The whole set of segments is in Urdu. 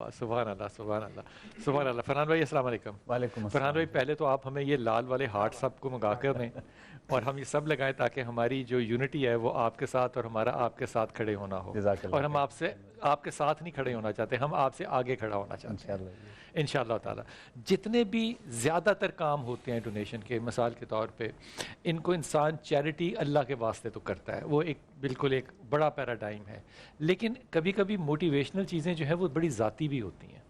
سبحان اللہ سبحان اللہ سبحان اللہ. فرحان بھائی السلام علیکم. وعلیکم السلام. فرحان بھائی پہلے تو آپ ہمیں یہ لال والے ہارٹ سب کو منگا کر دیں اور ہم یہ سب لگائیں تاکہ ہماری جو یونٹی ہے وہ آپ کے ساتھ اور ہمارا آپ کے ساتھ کھڑے ہونا ہو. اور ہم آپ کے ساتھ نہیں کھڑے ہونا چاہتے, ہم آپ سے آگے کھڑا ہونا چاہتے ہیں انشاءاللہ تعالی. جتنے بھی زیادہ تر کام ہوتے ہیں ڈونیشن کے, مثال کے طور پہ ان کو انسان چیریٹی اللہ کے واسطے تو کرتا ہے, وہ ایک بالکل ایک بڑا پیراڈائم ہے, لیکن کبھی کبھی موٹیویشنل چیزیں جو ہیں وہ بڑی ذاتی بھی ہوتی ہیں.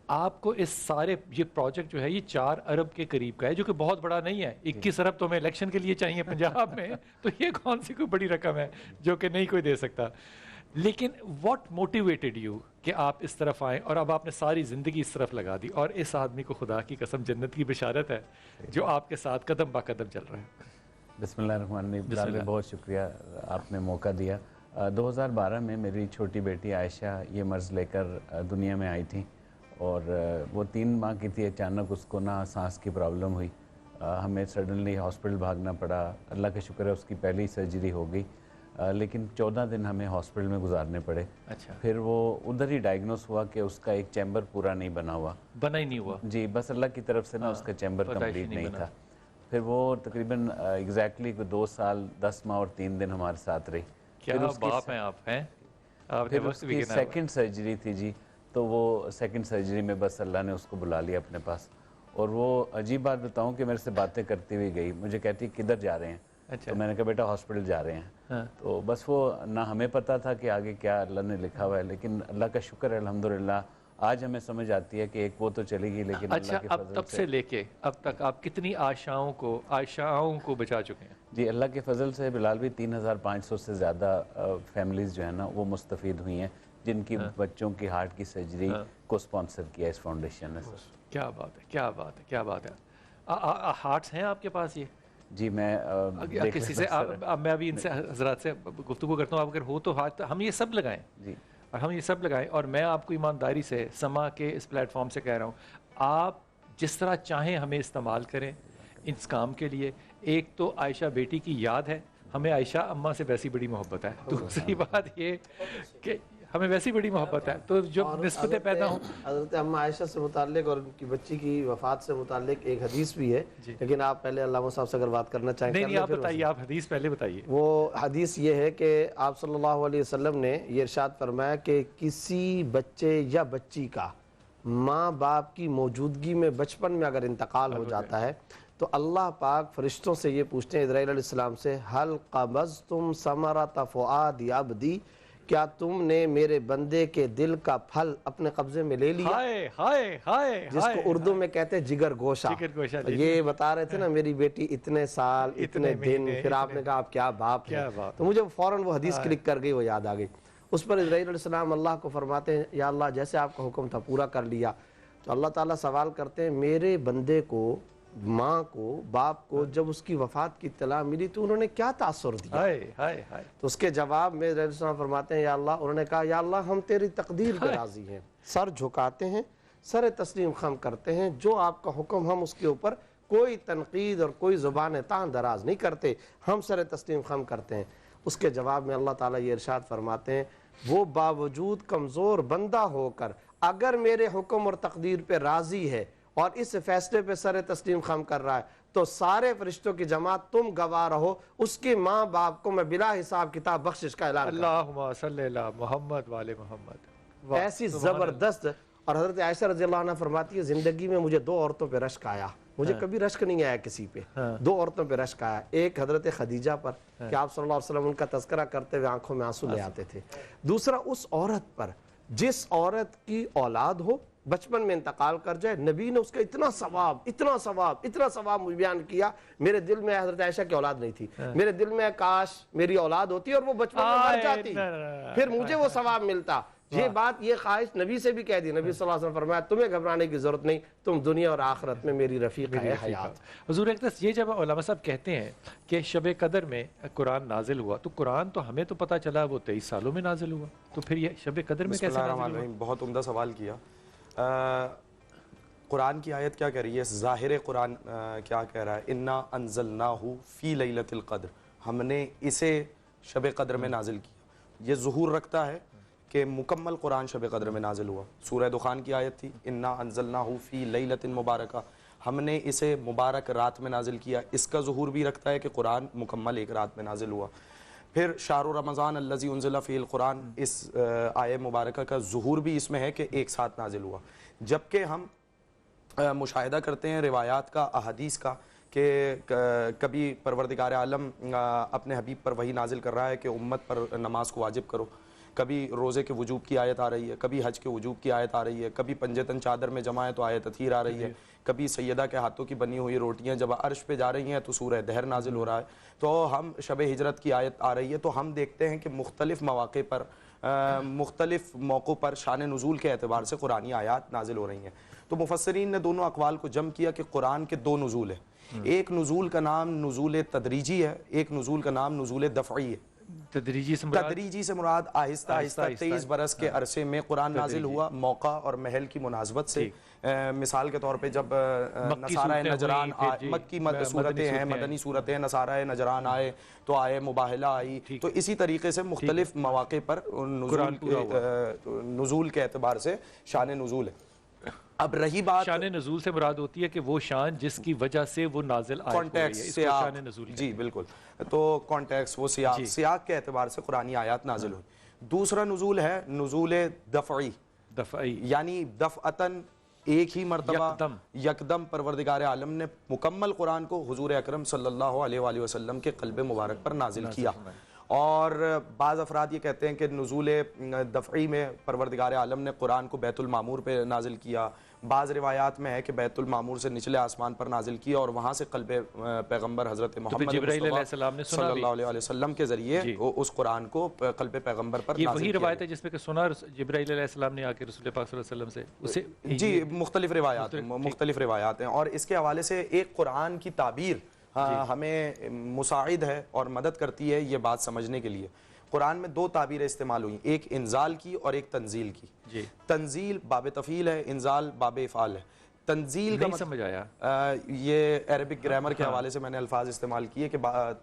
آپ کو اس سارے یہ پروجیکٹ جو ہے یہ 4 ارب کے قریب کا ہے, جو کہ بہت بڑا نہیں ہے. 21 ارب تو ہمیں الیکشن کے لیے چاہیے پنجاب میں, تو یہ کون سی کوئی بڑی رقم ہے جو کہ نہیں کوئی دے سکتا. لیکن واٹ موٹیویٹڈ یو کہ آپ اس طرف آئیں اور اب آپ نے ساری زندگی اس طرف لگا دی, اور اس آدمی کو خدا کی قسم جنت کی بشارت ہے جو آپ کے ساتھ قدم با قدم چل رہا ہے. بسم اللہ الرحمن الرحیم. بہت شکریہ آپ نے موقع دیا. 2012 میں میری چھوٹی بیٹی عائشہ یہ مرض لے کر دنیا میں آئی تھی, اور وہ 3 ماہ کی تھی. اچانک اس کو نا سانس کی پرابلم ہوئی, ہمیں سڈنلی ہاسپٹل بھاگنا پڑا. اللہ کا شکر ہے اس کی پہلی سرجری ہو گئی, لیکن 14 دن ہمیں ہاسپٹل میں گزارنے پڑے. اچھا. پھر وہ ادھر ہی ڈائگنوس ہوا کہ اس کا ایک چیمبر پورا نہیں بنا ہی نہیں ہوا. جی, بس اللہ کی طرف سے نا اس کا چیمبر کمپلیٹ نہیں تھا. پھر وہ تقریباً ایگزیکٹلی 2 سال 10 ماہ اور 3 دن ہمارے ساتھ رہی. کیا باپ ہیں آپ ہیں. پھر اس کی سیکنڈ سرجری تھی جی, تو وہ سیکنڈ سرجری میں بس اللہ نے اس کو بلا لیا اپنے پاس. اور وہ عجیب بات بتاؤں کہ میرے سے باتیں کرتی ہوئی گئی, مجھے کہتی کدھر جا رہے ہیں. تو میں نے کہا بیٹا ہاسپٹل جا رہے ہیں. تو بس وہ نہ ہمیں پتہ تھا کہ آگے کیا اللہ نے لکھا ہوا ہے, لیکن اللہ کا شکر ہے الحمدللہ آج ہمیں سمجھ آتی ہے کہ ایک وہ تو چلی گئی, لیکن اچھا اللہ کے اب تب سے لے کے اب تک آپ کتنی عائشاؤں کو بچا چکے ہیں؟ جی اللہ کے فضل سے بلال بھی 3500 سے زیادہ فیملیز جو ہیں نا وہ مستفید ہوئی ہیں, جن کی بچوں کی ہارٹ کی سرجری کو سپانسر کیا اس فاؤنڈیشن نے. کیا بات ہے, کیا بات ہے, کیا بات ہے. ہارٹس ہیں آپ کے پاس یہ؟ جی میں کسی سے میں ابھی ان سے حضرات سے گفتگو کرتا ہوں, آپ اگر ہو تو ہاتھ ہم یہ سب لگائیں. جی, اور ہم یہ سب لگائیں. اور میں آپ کو ایمانداری سے سما کے اس پلیٹ فارم سے کہہ رہا ہوں, آپ جس طرح چاہیں ہمیں استعمال کریں اس کام کے لیے. ایک تو عائشہ بیٹی کی یاد ہے, ہمیں عائشہ اماں سے ویسی بڑی محبت ہے. دوسری بات یہ کہ ہمیں ویسی بڑی محبت ہے, تو جو نسبتیں پیدا ہوں. حضرت اماں عائشہ سے متعلق اور ان کی بچی کی وفات سے متعلق ایک حدیث بھی ہے, لیکن آپ پہلے علامہ صاحب سے اگر بات کرنا چاہیں. نہیں آپ بتائیے, آپ حدیث پہلے بتائیے. وہ حدیث یہ ہے کہ آپ صلی اللہ علیہ وسلم نے یہ ارشاد فرمایا کہ کسی بچے یا بچی کا ماں باپ کی موجودگی میں بچپن میں اگر انتقال ہو جاتا ہے تو اللہ پاک فرشتوں سے یہ پوچھتے ہیں, اسرائیل علیہ السلام سے, حل قبضتم ثمرۃ فؤاد عبدی, کیا تم نے میرے بندے کے دل کا پھل اپنے قبضے میں لے لیا؟ جس کو اردو میں کہتے ہیں جگر گوشہ. یہ بتا رہے تھے نا میری بیٹی اتنے سال اتنے دن, پھر آپ نے کہا آپ کیا باپ ہے, تو مجھے فوراً وہ حدیث کلک کر گئی, وہ یاد آ گئی. اس پر اسرائیل علیہ السلام اللہ کو فرماتے ہیں یا اللہ جیسے آپ کا حکم تھا پورا کر لیا. تو اللہ تعالیٰ سوال کرتے ہیں میرے بندے کو, ماں کو, باپ کو جب اس کی وفات کی اطلاع ملی تو انہوں نے کیا تاثر دیا؟ تو اس کے جواب میں اسرائیل علیہ السلام فرماتے ہیں یا اللہ, انہوں نے کہا یا اللہ ہم تیری تقدیر پہ راضی ہیں, سر جھکاتے ہیں, سر تسلیم خم کرتے ہیں, جو آپ کا حکم ہم اس کے اوپر کوئی تنقید اور کوئی زبان تان دراز نہیں کرتے, ہم سر تسلیم خم کرتے ہیں. اس کے جواب میں اللہ تعالیٰ یہ ارشاد فرماتے ہیں وہ باوجود کمزور بندہ ہو کر اگر میرے حکم اور تقدیر پہ راضی ہے اور اس فیصلے پہ سر تسلیم خم کر رہا ہے تو سارے فرشتوں کی جماعت تم گواہ رہو, اس کے ماں باپ کو میں بلا حساب کتاب بخشش کا اعلان کرتا ہوں. اللہم صلی اللہ محمد والے محمد. ایسی زبردست. اور حضرت عائشہ رضی اللہ عنہ فرماتی ہے زندگی میں مجھے 2 عورتوں پہ رشک آیا, مجھے کبھی رشک نہیں آیا کسی پہ, 2 عورتوں پہ رشک آیا. ایک حضرت خدیجہ پر کہ آپ صلی اللہ علیہ وسلم ان کا تذکرہ کرتے ہوئے آنکھوں میں آنسو لے آتے تھے. دوسرا اس عورت پر جس عورت کی اولاد ہو بچپن میں انتقال کر جائے, نبی نے اس کا اتنا ثواب بیان کیا. میرے دل میں حضرت عائشہ کی اولاد نہیں تھی, میرے دل میں کاش میری اولاد ہوتی اور وہ بچپن میں مر جاتی, پھر مجھے وہ ثواب ملتا. یہ بات یہ خواہش نبی سے بھی کہہ دی. نبی صلی اللہ علیہ وسلم فرمایا تمہیں گھبرانے کی ضرورت نہیں, تم دنیا اور آخرت میں میری رفیق ہے حیات. حضور اقدس یہ جب علماء صاحب کہتے ہیں کہ شب قدر میں قرآن نازل ہوا, تو قرآن تو ہمیں تو پتہ چلا وہ 23 سالوں میں نازل ہوا, تو پھر یہ شب قدر میں کیسے نازل ہوا؟ بہت عمدہ سوال کیا. قرآن کی آیت کیا کہہ رہی ہے, ظاہر قرآن کیا کہہ رہا ہے, انا انزلناہ فی لیلۃ القدر, ہم نے اسے شب قدر میں نازل کیا. یہ ظہور رکھتا ہے کہ مکمل قرآن شب قدر میں نازل ہوا. سورہ دخان کی آیت تھی انا انزلناہ فی لیلۃ مبارکہ، ہم نے اسے مبارک رات میں نازل کیا. اس کا ظہور بھی رکھتا ہے کہ قرآن مکمل ایک رات میں نازل ہوا. پھر شہر رمضان الذی انزل فیہ القرآن، اس آیہ مبارکہ کا ظہور بھی اس میں ہے کہ ایک ساتھ نازل ہوا. جبکہ ہم مشاہدہ کرتے ہیں روایات کا، احادیث کا، کہ کبھی پروردگار عالم اپنے حبیب پر وحی نازل کر رہا ہے کہ امت پر نماز کو واجب کرو. کبھی روزے کے وجوب کی آیت آ رہی ہے، کبھی حج کے وجوب کی آیت آ رہی ہے، کبھی پنجتن چادر میں جمع ہے تو آیت تطہیر آ رہی ہے، کبھی سیدہ کے ہاتھوں کی بنی ہوئی روٹیاں جب عرش پہ جا رہی ہیں تو سورہ دہر نازل ہو رہا ہے. تو ہم شب ہجرت کی آیت آ رہی ہے. تو ہم دیکھتے ہیں کہ مختلف مواقع پر مختلف موقعوں پر شان نزول کے اعتبار سے قرآنی آیات نازل ہو رہی ہیں. تو مفسرین نے دونوں اقوال کو جمع کیا کہ قرآن کے دو نزول ہیں. ایک نزول کا نام نزول تدریجی ہے، ایک نزول کا نام نزول دفعی ہے. تدریجی سے مراد آہستہ آہستہ 23 برس کے عرصے میں قرآن نازل ہوا، موقع اور محل کی مناسبت سے. مثال کے طور پہ جب نصارہ نجران مکی صورتیں ہیں، مدنی صورتیں، نصارہ نجران آئے تو آئے مباہلہ آئی. تو اسی طریقے سے مختلف مواقع پر نزول کے اعتبار سے شان نزول ہے. اب رہی بات شان نزول سے مراد ہوتی ہے کہ وہ شان جس کی وجہ سے وہ نازل آئی ہوئی ہے، اس کو شان نزول. جی بالکل. تو کانٹیکس وہ سیاق کے اعتبار سے قرآنی آیات نازل ہوئی. دوسرا نزول ہے نزول دفعی، یعنی دفعتاً ایک ہی مرتبہ یکدم پروردگار عالم نے مکمل قرآن کو حضور اکرم صلی اللہ علیہ وآلہ وسلم کے قلب مبارک پر نازل کیا. اور بعض افراد یہ کہتے ہیں کہ نزول دفعی میں پروردگار عالم نے قرآن کو بیت المعمور پہ نازل کیا. بعض روایات میں ہے کہ بیت المعمور سے نچلے آسمان پر نازل کیا اور وہاں سے قلب پیغمبر حضرت محمد مصطفیٰ صلی اللہ علیہ وسلم کے ذریعے اس قرآن کو قلب پیغمبر پر نازل کیا. یہ وہی روایت ہے جس میں کہ سنا جبرائیل علیہ السلام نے آ کے رسول پاک صلی اللہ علیہ وسلم سے جی مختلف روایات ہیں. اور اس کے حوالے سے ایک قرآن کی تعبیر ہمیں مساعد ہے اور مدد کرتی ہے یہ بات سمجھنے کے لیے. قرآن میں دو تعبیریں استعمال ہوئی، ایک انزال کی اور ایک تنزیل کی. تنزیل باب تفعیل ہے، انزال باب افعال ہے. تنزیل کا نہیں سمجھ آیا، یہ عربک گرامر کے حوالے سے میں نے الفاظ استعمال کیے کہ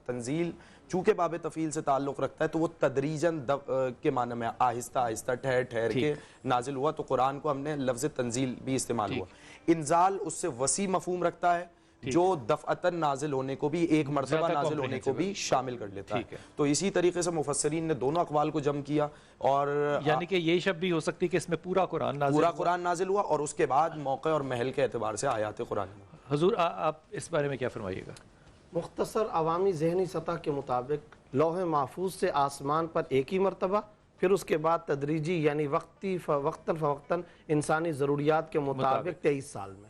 تنزیل چونکہ باب تفعیل سے تعلق رکھتا ہے تو وہ تدریجاً کے معنی میں آہستہ آہستہ ٹھہر ٹھہر کے نازل ہوا. تو قرآن کو ہم نے لفظ تنزیل بھی استعمال ہوا. انزال اس سے وسیع مفہوم رکھتا ہے جو دفعتاً نازل ہونے کو بھی، ایک مرتبہ نازل ہونے کو بھی شامل کر لیتا ہے. تو اسی طریقے سے مفسرین نے دونوں اقوال کو جمع کیا. اور یعنی کہ یہ شب بھی ہو سکتی کہ اس میں پورا قرآن نازل ہوا اور اس کے بعد موقع اور محل کے اعتبار سے آیات قرآن. حضور آپ اس بارے میں کیا فرمائیے گا؟ مختصر عوامی ذہنی سطح کے مطابق لوح محفوظ سے آسمان پر ایک ہی مرتبہ، پھر اس کے بعد تدریجی یعنی وقتاً فوقتاً انسانی ضروریات کے مطابق 23 سال میں.